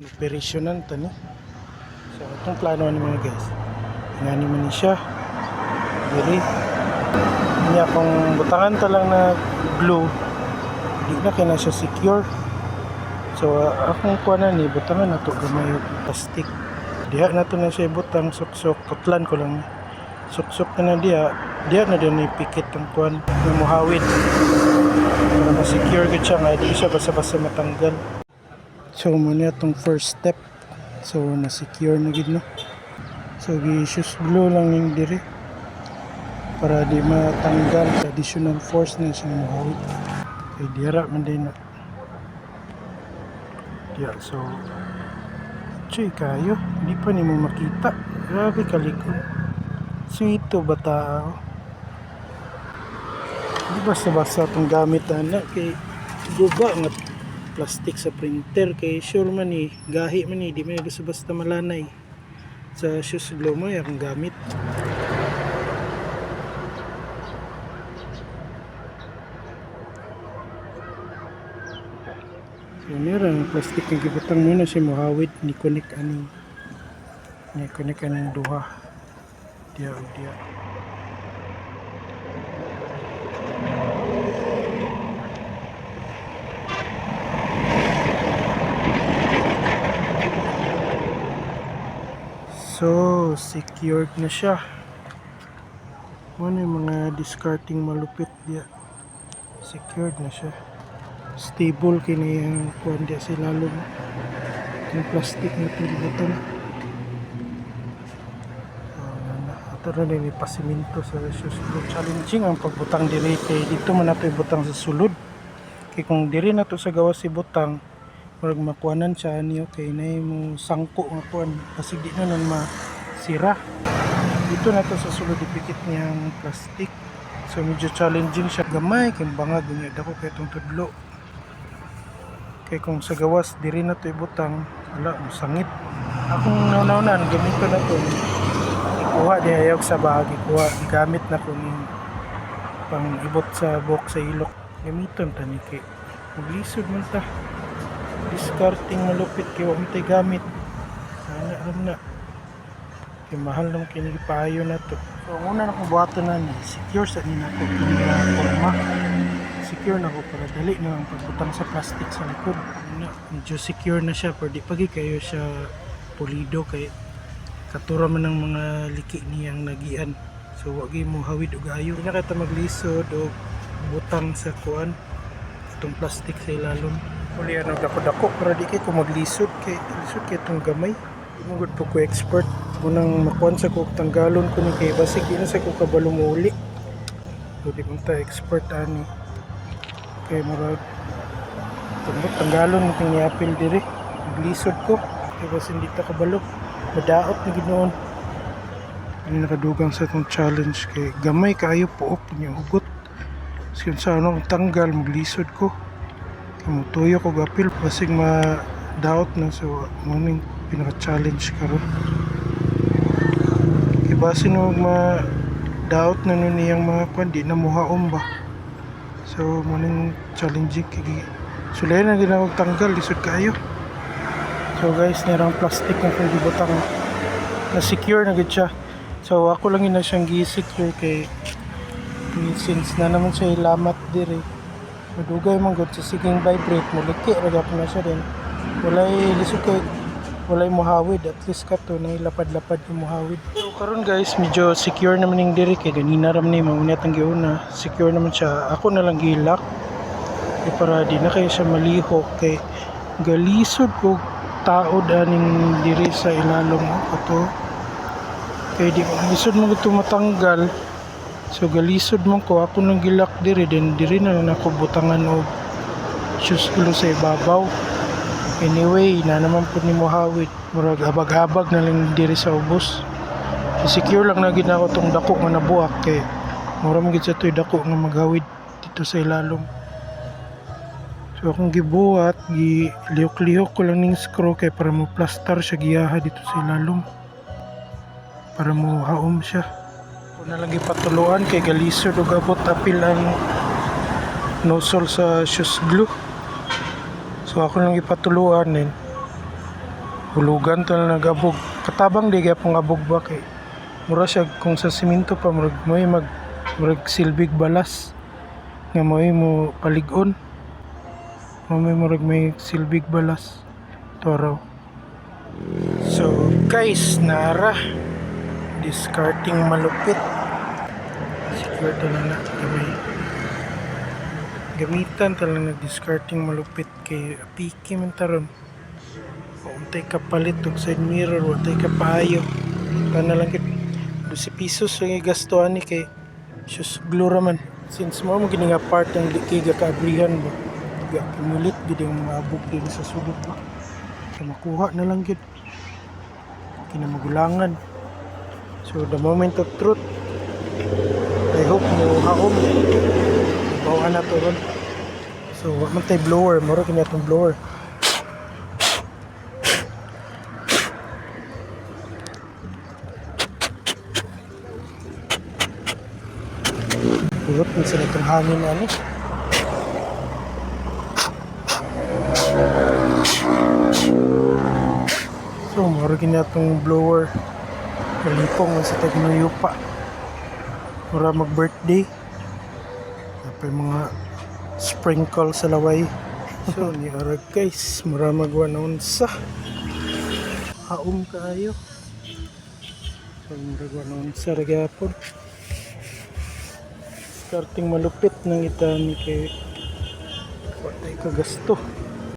Operasyonan tani. So itong plano ni mga guys. Ngani man ni siya. Dili. Niya kung butangan ta lang na glue, di na kaya na siya secure. So akong kuana ni butangan na to gamay og plastic. Diha na to na siya butang suksok, tutlan ko lang. Suksok na diha na din ipikit ang kuan na muhawid. Para ma-secure gid siya nga di siya basta-basta matanggal. So muna itong first step. So na-secure na gid no. So gi-shoes glue lang ning diri para di matanggal. Additional force na siyang mahawid. Kay dira man din na. Yeah, so chay kayo, hindi pa nimo makita. Grabe kalikod. Sweeto bata. Di basta-basta itong gamit na kay guba nga plastic sa printer kay sure man ni gahi man ni di man basta malanay sa shoes glue mo yung gamit. So meron plastic nga gibutang mo na si muhawid ni connect aning duha dia. So, secured na siya. Ano yung mga discarding malupit diya. Secured na siya. Stable kini yung kuwan diya sa lalong. Yung plastic na pilibutan. Ito na din ipasiminto sa shoes glue. Challenging ang pagbutang diri kay dito man nato ibutang sa sulod. Kay kung diri na to sa gawas si butang, pag makuanan siya niyo kay na mo sangko nga kuan kasi di na nun masira. Dito na to sa sulod ipikit niyang plastic. So medyo challenging siya gamay kay bangag niya dako kay itong tudlo. Kay kung sa gawas diri na to ibutang wala mo sangit. Akong naunan gamit ko na to. Ikuha di ayog sa bahagi kuha gamit na ko ning pang ibot sa buhok sa ilok. Gamiton tani kay maglisod man ta. Discarding malupit kay wa tay gamit. Ana na. Kay mahal naman kini payo na to. So ang una na kong buhaton na ni secure sa nina ko kini forma. Secure na ko para dali na ang pagbutang sa plastic sa likod. Medyo secure na siya pero di pagi kayo siya pulido kay katura man ng mga liki niyang nagian. So wag mo hawid og ayo. Di na kata maglisod og butang sa kuan itong plastic sa ilalom. Uli ano dako-dako para di kay ko maglisod kay lisod kay itong gamay. Mugod po ko expert munang makuan sa kog tanggalon ko ni kay basig di na sa ko kabalo mo uli. So di man ta expert ani kay murag tanggalon mo ting niapil diri maglisod ko kay basig di ta kabalo madaot na ginoon. Hindi nakadugang sa itong challenge kay gamay kaayo puok niya hugot. Sige sa ano tanggal maglisod ko mutuyo ko gapil basig ma-doubt na so morning pinaka-challenge karon kay basin og ma-doubt na nun niyang mga kwan di na muhaom ba so morning challenging kay sulay na ginawag tanggal lisod kayo. So guys nirang plastic na kung gibutang na secure na gid siya so ako lang ina siyang gi-secure kay since na naman siya ilamat diri madugay man gud sa siging vibrate mo liki ra gyapon na siya din walay lisod kay walay muhawid at least kato na lapad-lapad yung muhawid. So karon guys medyo secure naman ning diri kay ganina ram ni maunat ang giuna secure naman siya ako na lang gilak para di na kayo siya malihok kay galisod ko taod aning diri sa ilalom kato kay di lisod mo gito matanggal. So galisod man ko ako nang gilak diri din diri na nako butangan og shoes glue sa ibabaw. Anyway, na naman po ni muhawid. Murag habag-habag na lang diri sa ubos. Secure lang na gid ako tong dako nga nabuak kay mura man gid sa toy dako nga maghawid dito sa ilalom. So akong gibuhat, gilihok-lihok ko lang ning screw kay para mo plaster siya giyaha dito sa ilalom. Para mo haom siya. Na lang ipatuluan kay galisod og abot apil ang nozzle sa shoes glue. So ako lang ipatuluan din hulugan to na nagabog. Katabang di kaya pong abog ba kay mura siya kung sa simento pa murag silbig balas nga mo paligon. Murag may silbig balas. Toro. So guys, nara discarding malupit. Secure na gamay. Gamitan talaga nag-discarding malupit kay piki man taron. Untay ka palit og side mirror, untay ka payo. Kana lang kit 12 pesos ang gastuan ni kay sus glura man. Since mo gini nga part ng likiga kaabrihan ba. Ga pinulit gid ang maabog din sa sulod ba. Kaya makuha na lang gid. Kinamagulangan. So the moment of truth, I hope mo haom. Bawa na to ron. So wag man tay blower, mura kini atong blower. Pulot man sa itong hangin ani. So mura kini atong blower. Kalipong man sa tagnuyo pa. Mura mag-birthday. Tapos mga sprinkle sa laway. So ni arag guys, mura magwanon sa haom kaayo. So mura magwanon sa ragapon. Starting malupit ng itan kay wala kagasto.